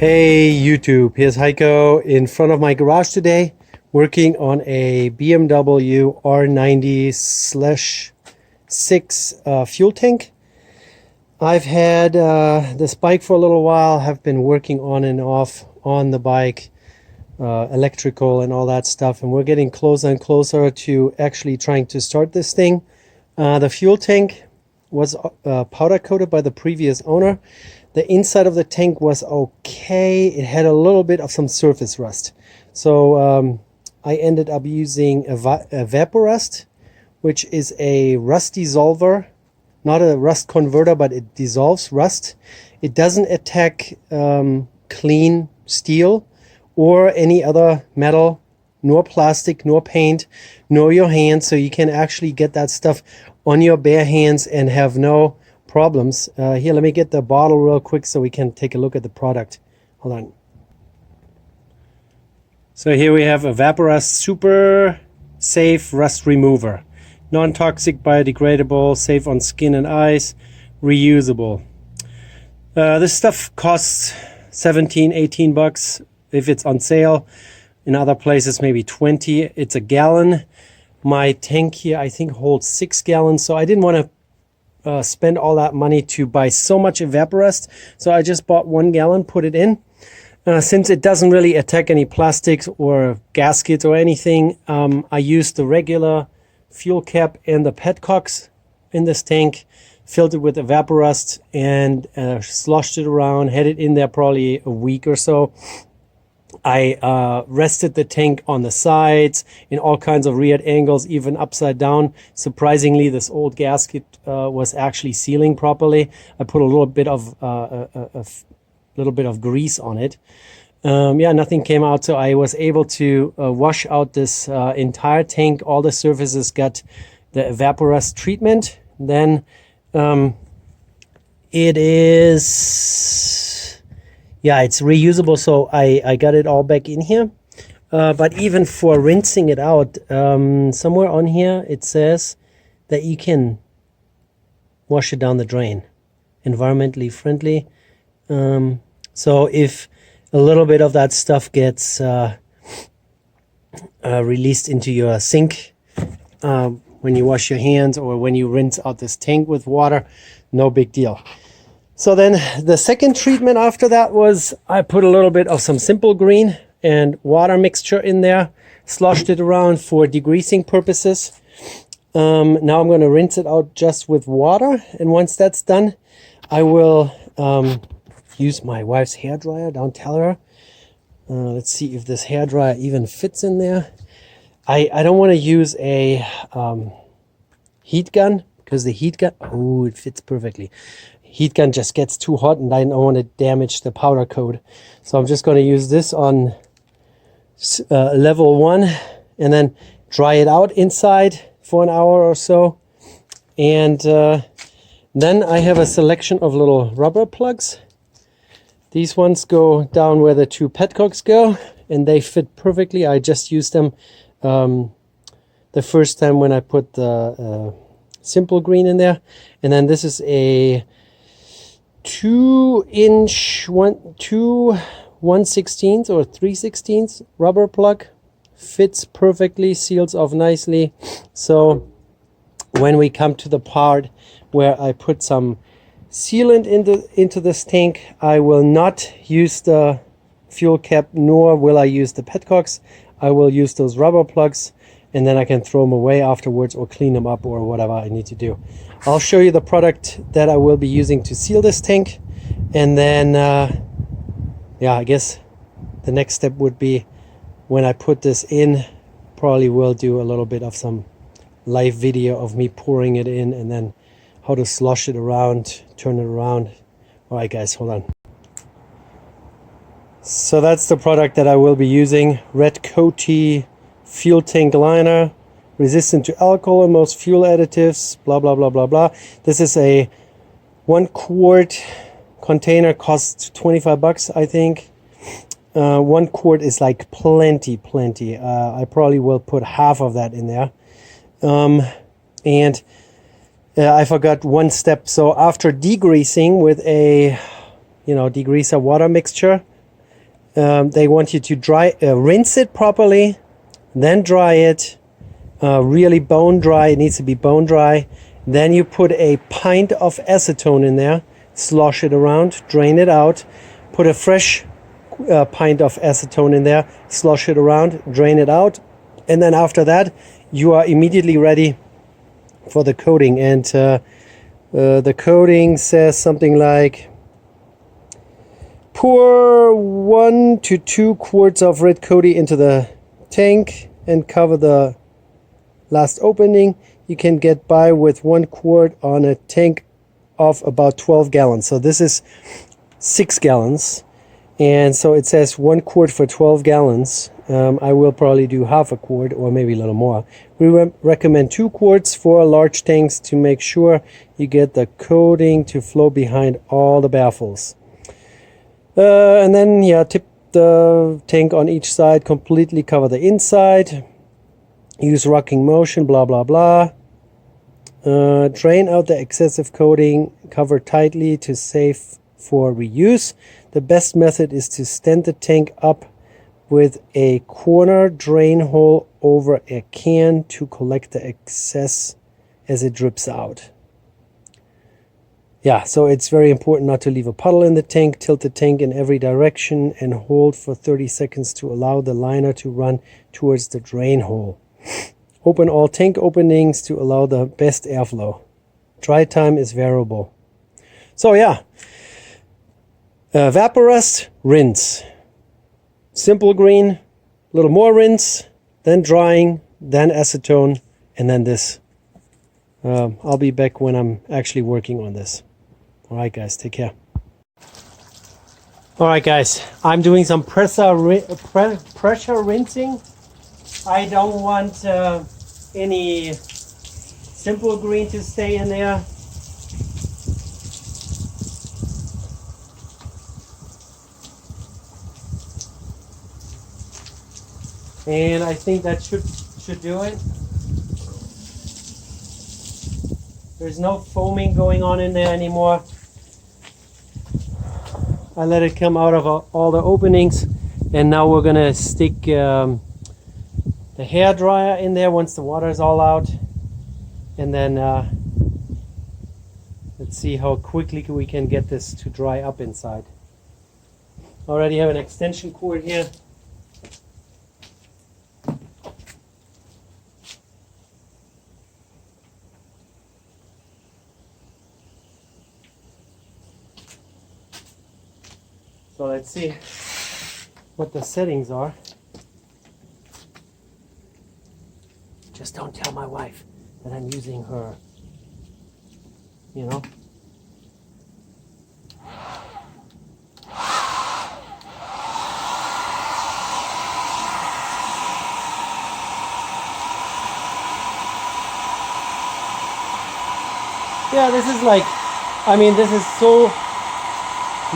Hey YouTube, here's Heiko in front of my garage today, working on a BMW R90/6 fuel tank. I've had this bike for a little while, have been working on and off on the bike, electrical and all that stuff, and we're getting closer and closer to actually trying to start this thing. The fuel tank was powder coated by the previous owner. The inside of the tank was okay. It had a little bit of some surface rust. So I ended up using a Vaporust, which is a rust dissolver, not a rust converter, but it dissolves rust. It doesn't attack clean steel or any other metal, nor plastic, nor paint, nor your hands. So you can actually get that stuff on your bare hands and have no problems. Here, let me get the bottle real quick so we can take a look at the product. Hold on. So here we have a Vaporust Super Safe Rust Remover. Non-toxic, biodegradable, safe on skin and eyes, reusable. This stuff costs 17, 18 bucks if it's on sale. In other places, maybe 20. It's a gallon. My tank here, I think, holds 6 gallons, so I didn't want to spend all that money to buy so much Vaporust, so I just bought 1 gallon, put it in. Since it doesn't really attack any plastics or gaskets or anything, I used the regular fuel cap and the petcocks in this tank, filled it with Vaporust and sloshed it around, had it in there probably a week or so. I rested the tank on the sides in all kinds of weird angles, even upside down. Surprisingly, this old gasket was actually sealing properly. I put a little bit of grease on it. Yeah, nothing came out, so I was able to wash out this entire tank. All the surfaces got the Vaporust treatment. Then it is... yeah, it's reusable, so I got it all back in here. But even for rinsing it out, somewhere on here it says that you can wash it down the drain. Environmentally friendly. So if a little bit of that stuff gets released into your sink when you wash your hands or when you rinse out this tank with water, no big deal. So then the second treatment after that was I put a little bit of some simple green and water mixture in there, sloshed it around for degreasing purposes. Now I'm going to rinse it out just with water, and once that's done, I will use my wife's hairdryer. Don't tell her. Let's see if this hairdryer even fits in there. I don't want to use a heat gun, because the heat gun, oh, it fits perfectly. Heat gun just gets too hot and I don't want to damage the powder coat. So I'm just going to use this on level 1 and then dry it out inside for an hour or so. And then I have a selection of little rubber plugs. These ones go down where the 2 petcocks go and they fit perfectly. I just used them the first time when I put the simple green in there. And then this is a 2-inch 1/16 or 3/16 rubber plug. Fits perfectly, seals off nicely. So when we come to the part where I put some sealant into this tank, I will not use the fuel cap, nor will I use the petcocks. I will use those rubber plugs, and then I can throw them away afterwards or clean them up or whatever I need to do. I'll show you the product that I will be using to seal this tank, and then yeah, I guess the next step would be when I put this in, probably will do a little bit of some live video of me pouring it in and then how to slosh it around, turn it around. All right guys, hold on. So that's the product that I will be using. Red Coty fuel tank liner, resistant to alcohol and most fuel additives, blah blah blah blah blah. This is a 1 quart container, costs 25 bucks, I think. 1 quart is like plenty. I probably will put half of that in there. And I forgot one step. So after degreasing with a degreaser water mixture, they want you to rinse it properly, then dry it, really bone dry. It needs to be bone dry. Then you put a pint of acetone in there, slosh it around, drain it out, put a fresh pint of acetone in there, slosh it around, drain it out, and then after that you are immediately ready for the coating. And the coating says something like, pour 1 to 2 quarts of red coating into the tank and cover the last opening. You can get by with 1 quart on a tank of about 12 gallons. So this is 6 gallons. And so it says 1 quart for 12 gallons. I will probably do half a quart or maybe a little more. We recommend 2 quarts for large tanks to make sure you get the coating to flow behind all the baffles. And then, yeah, tip the tank on each side, completely cover the inside. Use rocking motion, blah, blah, blah. Drain out the excessive coating, cover tightly to save for reuse. The best method is to stand the tank up with a corner drain hole over a can to collect the excess as it drips out. Yeah, so it's very important not to leave a puddle in the tank. Tilt the tank in every direction and hold for 30 seconds to allow the liner to run towards the drain hole. Open all tank openings to allow the best airflow. Dry time is variable. So yeah, Vaporust, rinse. Simple green, a little more rinse, then drying, then acetone, and then this. I'll be back when I'm actually working on this. All right, guys, take care. All right, guys, I'm doing some pressure rinsing. I don't want any simple green to stay in there. And I think that should do it. There's no foaming going on in there anymore. I let it come out of all the openings, and now we're gonna stick the hair dryer in there once the water is all out, and then let's see how quickly we can get this to dry up inside. Already have an extension cord here. So let's see what the settings are. Just don't tell my wife that I'm using her, you know. Yeah, this is like, I mean, this is so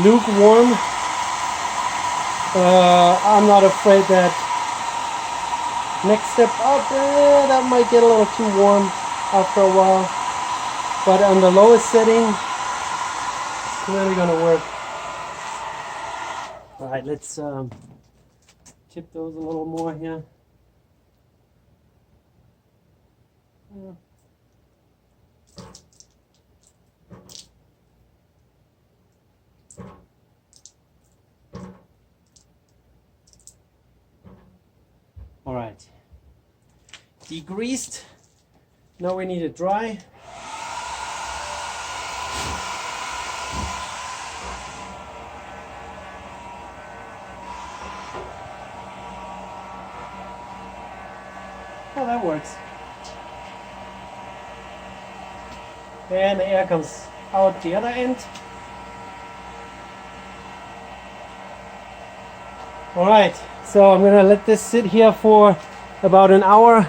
lukewarm. I'm not afraid that next step up, that might get a little too warm after a while. But on the lowest setting, it's clearly going to work. All right, let's tip those a little more here. Yeah. All right, degreased. Now we need it dry. Oh, that works. And the air comes out the other end. All right. So I'm gonna let this sit here for about an hour,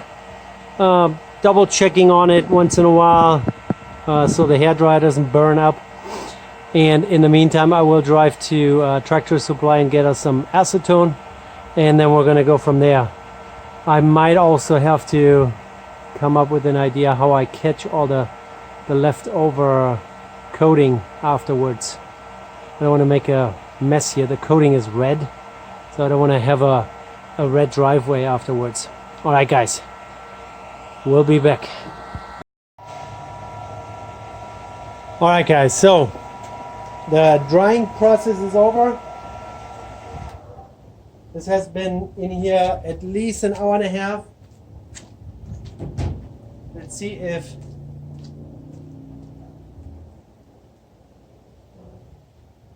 double checking on it once in a while so the hairdryer doesn't burn up. And in the meantime, I will drive to Tractor Supply and get us some acetone, and then we're gonna go from there. I might also have to come up with an idea how I catch all the leftover coating afterwards. I don't want to make a mess here. The coating is red. So I don't want to have a red driveway afterwards. All right, guys, we'll be back. All right, guys, so the drying process is over. This has been in here at least an hour and a half. Let's see if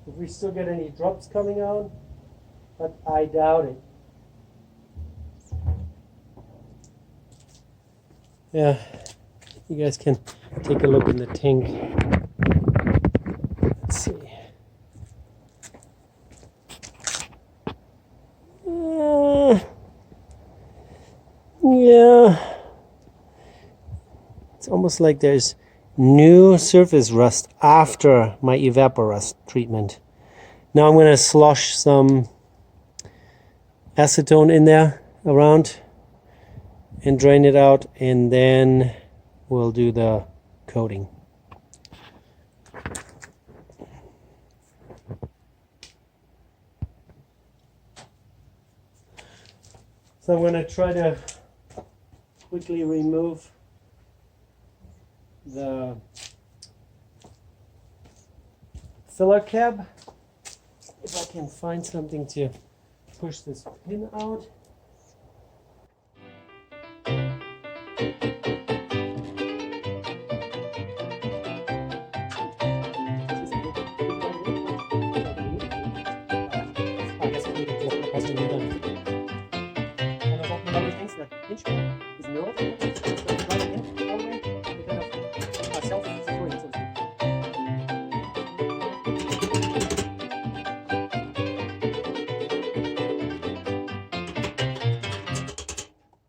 we still get any drops coming out, but I doubt it. Yeah, you guys can take a look in the tank. Let's see. Yeah. It's almost like there's new surface rust after my evaporust treatment. Now I'm going to slosh some acetone in there around and drain it out, and then we'll do the coating. So I'm going to try to quickly remove the filler cap, if I can find something to push this pin out.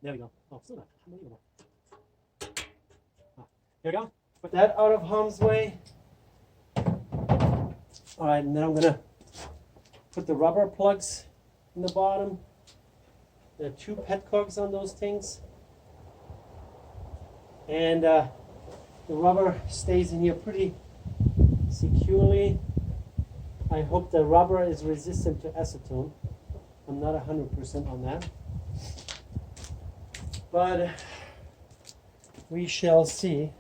There we go. Oh, still not. Unbelievable. There we go. Put that out of harm's way. All right, and then I'm gonna put the rubber plugs in the bottom. There are 2 petcogs on those things. And the rubber stays in here pretty securely. I hope the rubber is resistant to acetone. I'm not 100% on that, but we shall see.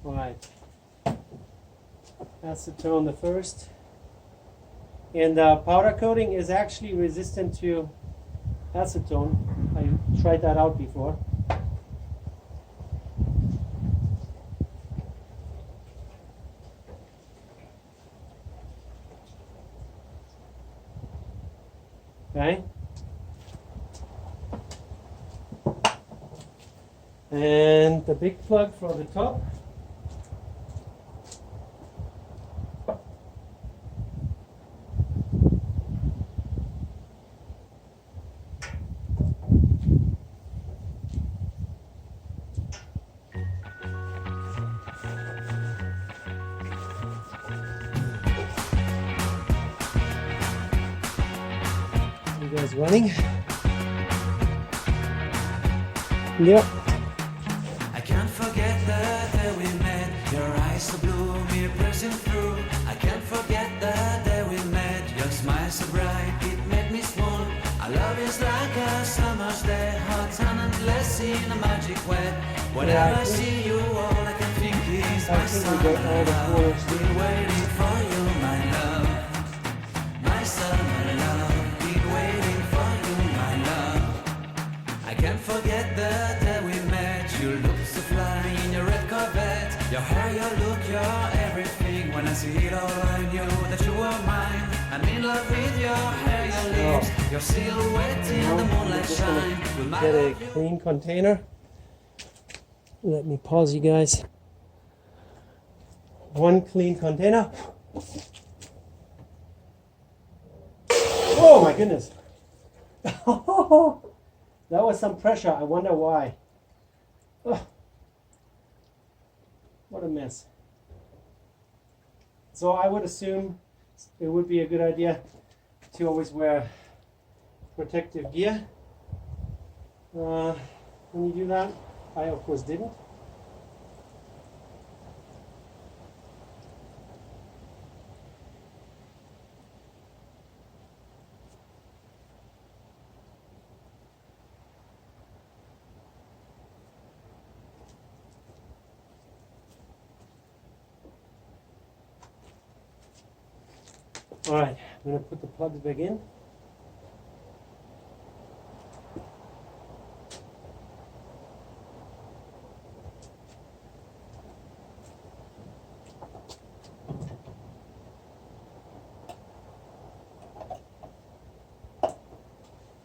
All right, acetone the first, and the powder coating is actually resistant to acetone. I tried that out before. Okay. And the big plug for the top. You guys running? Yep. I can't forget the day we met. Your eyes so blue, me pressing through. I can't forget the day we met. Your smile so bright, it made me swoon. Our love is like a summer's day, hot and endless in a magic way. Whenever I see you, all I can think is my summer love. Been waiting for you, my love. My summer love. Been waiting for you, my love. I can't forget the day we met. You look so fly in your red Corvette. Your hair, your look, your everything. When I see it all, I knew that you were mine. I'm in love with your hair, your lips, your silhouette in the moonlight shine. Get a clean container. Let me pause you guys. One clean container. Oh my goodness. That was some pressure. I wonder why. Oh, what a mess. So I would assume it would be a good idea to always wear protective gear when you do that. I of course didn't. All right, I'm going to put the plugs back in.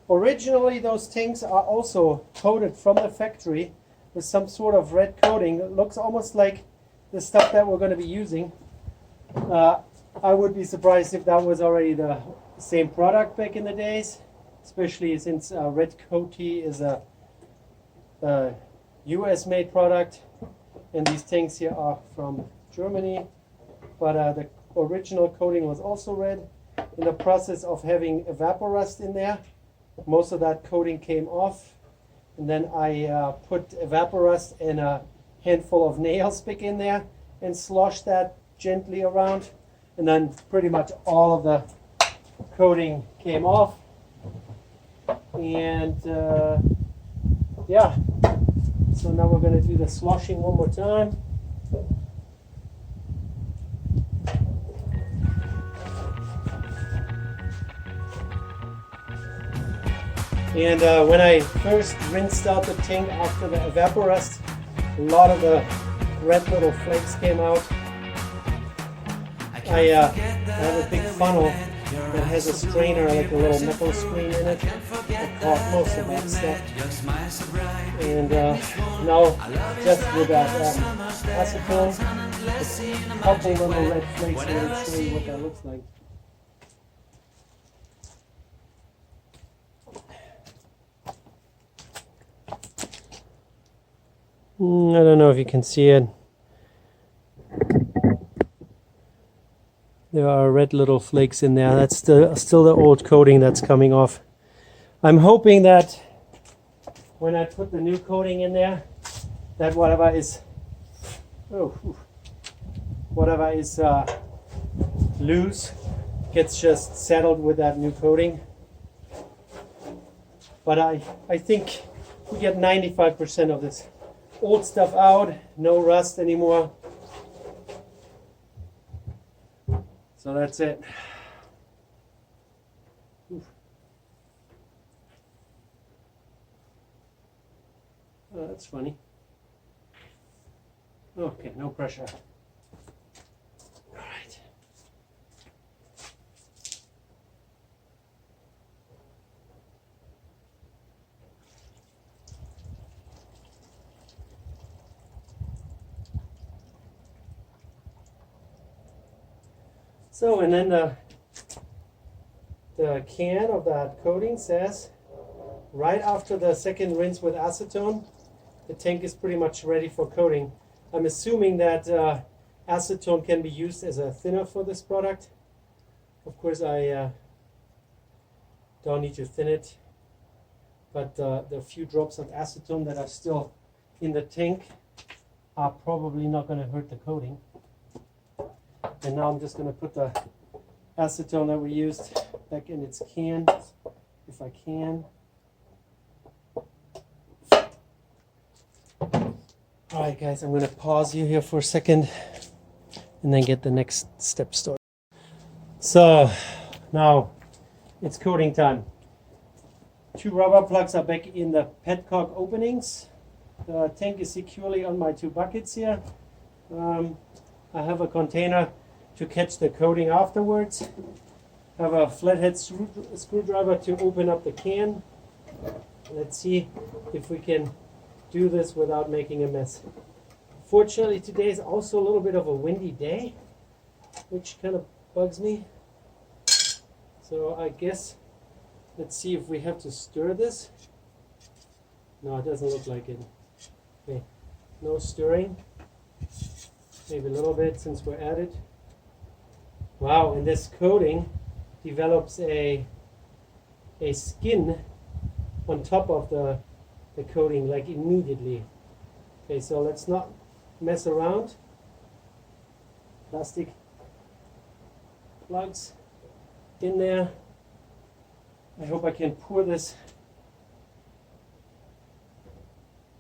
Originally, those tanks are also coated from the factory with some sort of red coating. It looks almost like the stuff that we're going to be using. I would be surprised if that was already the same product back in the days, especially since red coating is a US made product and these tanks here are from Germany. But the original coating was also red. In the process of having evaporust in there, most of that coating came off, and then I put evaporust and a handful of nails back in there and sloshed that gently around, and then pretty much all of the coating came off. And yeah, so now we're going to do the sloshing one more time. And when I first rinsed out the tank after the evaporust, a lot of the red little flakes came out. I have a big funnel that has a strainer, like a little metal screen in it, that caught most of that stuff. And now, just with that acetone, it's a couple little red flakes. I'm going to show you what that looks like. I don't know if you can see it. There are red little flakes in there. That's still the old coating that's coming off. I'm hoping that when I put the new coating in there, that whatever is loose gets just settled with that new coating. But I think we get 95% of this old stuff out, no rust anymore. So that's it. Oof. Oh, that's funny. Okay, no pressure. All right. So, and then the can of that coating says, right after the second rinse with acetone, the tank is pretty much ready for coating. I'm assuming that acetone can be used as a thinner for this product. Of course, I don't need to thin it, but the few drops of acetone that are still in the tank are probably not going to hurt the coating. And now I'm just going to put the acetone that we used back in its can, if I can. Alright guys, I'm going to pause you here for a second and then get the next step started. So now it's coating time. 2 rubber plugs are back in the petcock openings. The tank is securely on my 2 buckets here. I have a container to catch the coating afterwards. I have a flathead screwdriver to open up the can. Let's see if we can do this without making a mess. Fortunately, today is also a little bit of a windy day, which kind of bugs me. So I guess, let's see if we have to stir this. No, it doesn't look like it. Okay, no stirring. Maybe a little bit since we're at it. Wow, and this coating develops a skin on top of the coating, like immediately. Okay, so let's not mess around. Plastic plugs in there. I hope I can pour this.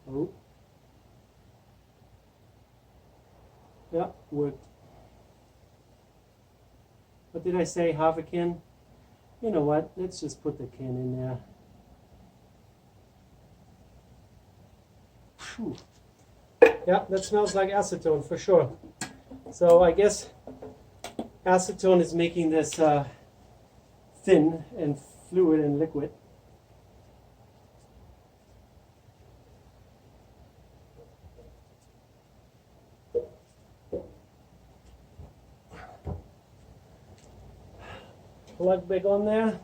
Oh. Yeah, worked. What did I say? Half a can? You know what? Let's just put the can in there. Whew. Yeah, that smells like acetone for sure. So I guess acetone is making this thin and fluid and liquid. Plug back on there.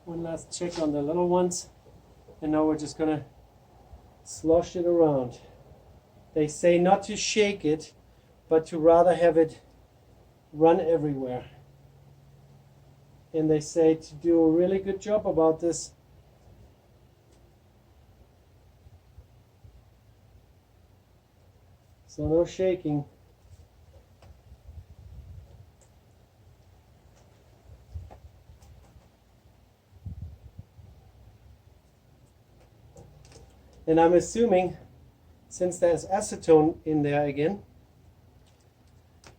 One last check on the little ones. And now we're just gonna slosh it around. They say not to shake it, but to rather have it run everywhere. And they say to do a really good job about this. So no shaking. And I'm assuming, since there's acetone in there again,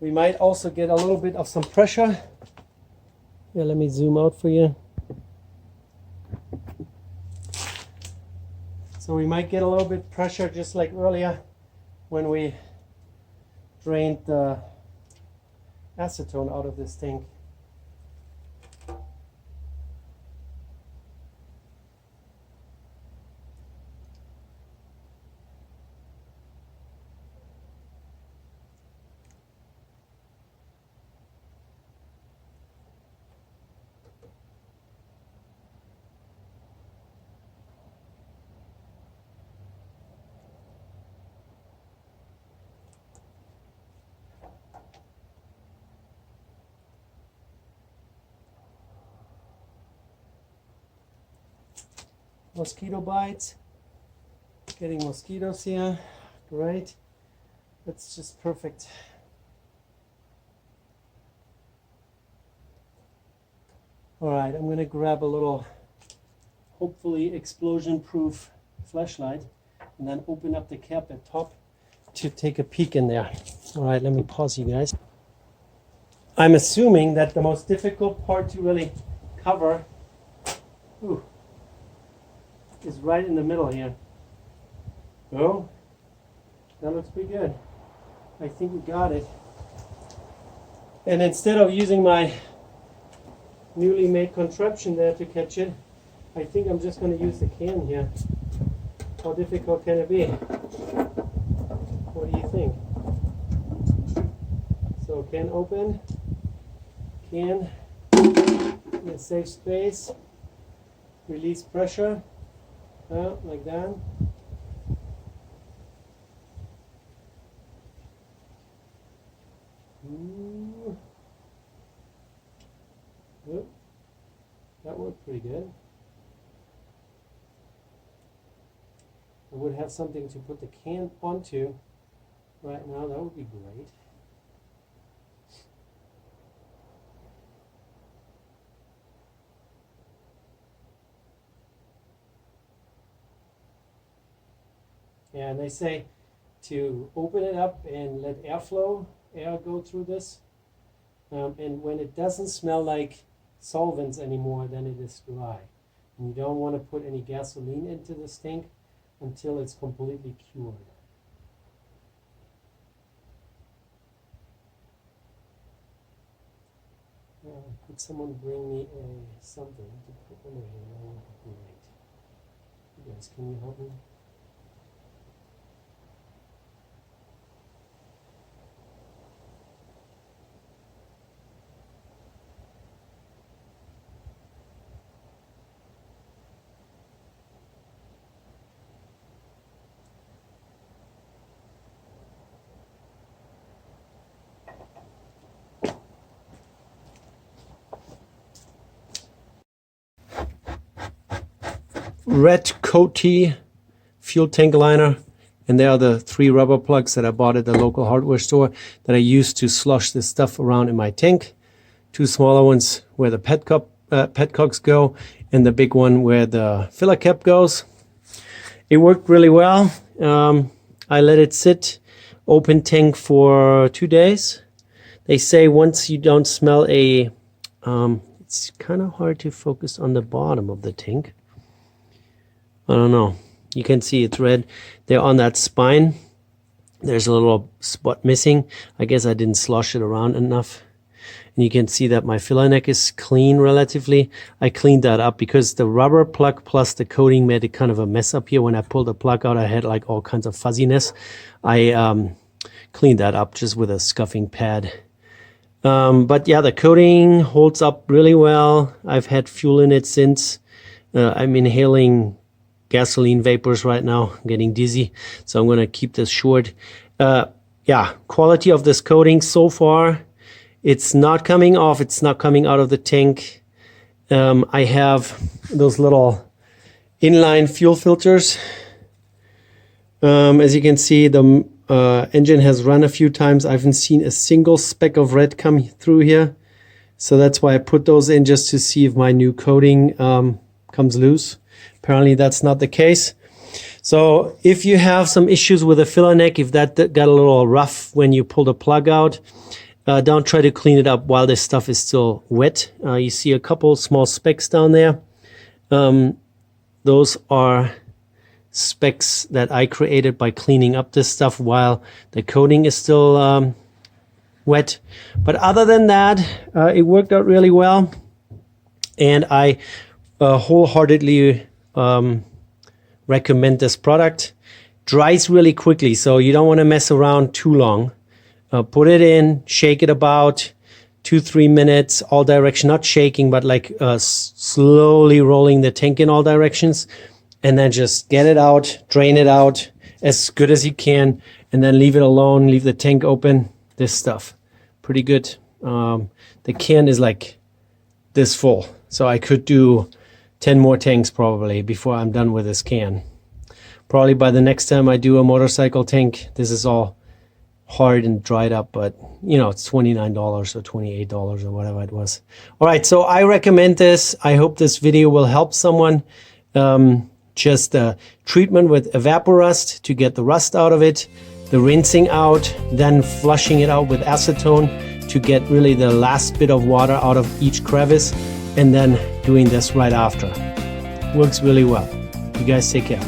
we might also get a little bit of some pressure. Yeah, let me zoom out for you. So we might get a little bit pressure just like earlier when we drained the acetone out of this tank. Mosquito bites, getting mosquitoes here, great, that's just perfect. Alright, I'm going to grab a little, hopefully explosion proof flashlight and then open up the cap at top to take a peek in there. Alright, let me pause you guys. I'm assuming that the most difficult part to really cover is right in the middle here. Oh, that looks pretty good. I think we got it. And instead of using my newly made contraption there to catch it, I think I'm just going to use the can here. How difficult can it be? What do you think? So can open, can in a safe space, release pressure. Like that. Ooh. Oh, that worked pretty good. I would have something to put the can onto right now. That would be great. And they say to open it up and let air go through this. And when it doesn't smell like solvents anymore, then it is dry. And you don't want to put any gasoline into this tank until it's completely cured. Could someone bring me something to put under here? That would be great. You guys, can you help me? Red Coty fuel tank liner, and there are the 3 rubber plugs that I bought at the local hardware store that I used to slosh this stuff around in my tank. 2 smaller ones where the petcocks go, and the big one where the filler cap goes. It worked really well. I let it sit open tank for 2 days. They say once you don't smell a, it's kind of hard to focus on the bottom of the tank. I don't know. You can see it's red there on that spine. There's a little spot missing. I guess I didn't slosh it around enough. And you can see that my filler neck is clean relatively. I cleaned that up because the rubber plug plus the coating made it kind of a mess up here. When I pulled the plug out, I had like all kinds of fuzziness. I cleaned that up just with a scuffing pad. But yeah, the coating holds up really well. I've had fuel in it since. I'm inhaling gasoline vapors right now, I'm getting dizzy. So I'm going to keep this short. Yeah, quality of this coating so far. It's not coming off. It's not coming out of the tank. I have those little inline fuel filters. As you can see, the engine has run a few times. I haven't seen a single speck of red come through here. So that's why I put those in, just to see if my new coating comes loose. Apparently that's not the case. So if you have some issues with the filler neck, if that got a little rough when you pull the plug out, don't try to clean it up while this stuff is still wet. You see a couple small specks down there. Those are specks that I created by cleaning up this stuff while the coating is still wet. But other than that, it worked out really well. And I wholeheartedly recommend this product. Dries really quickly, so you don't want to mess around too long. Put it in, shake it about 2-3 minutes, all direction, not shaking, but like slowly rolling the tank in all directions, and then just get it out, drain it out as good as you can, and then leave it alone, leave the tank open. This stuff, pretty good. The can is like this full, so I could do 10 more tanks probably before I'm done with this can. Probably by the next time I do a motorcycle tank, this is all hard and dried up, but you know, it's $29 or $28 or whatever it was. All right, so I recommend this. I hope this video will help someone. Just treatment with Evaporust to get the rust out of it, the rinsing out, then flushing it out with acetone to get really the last bit of water out of each crevice, and then doing this right after. Works really well. You guys take care.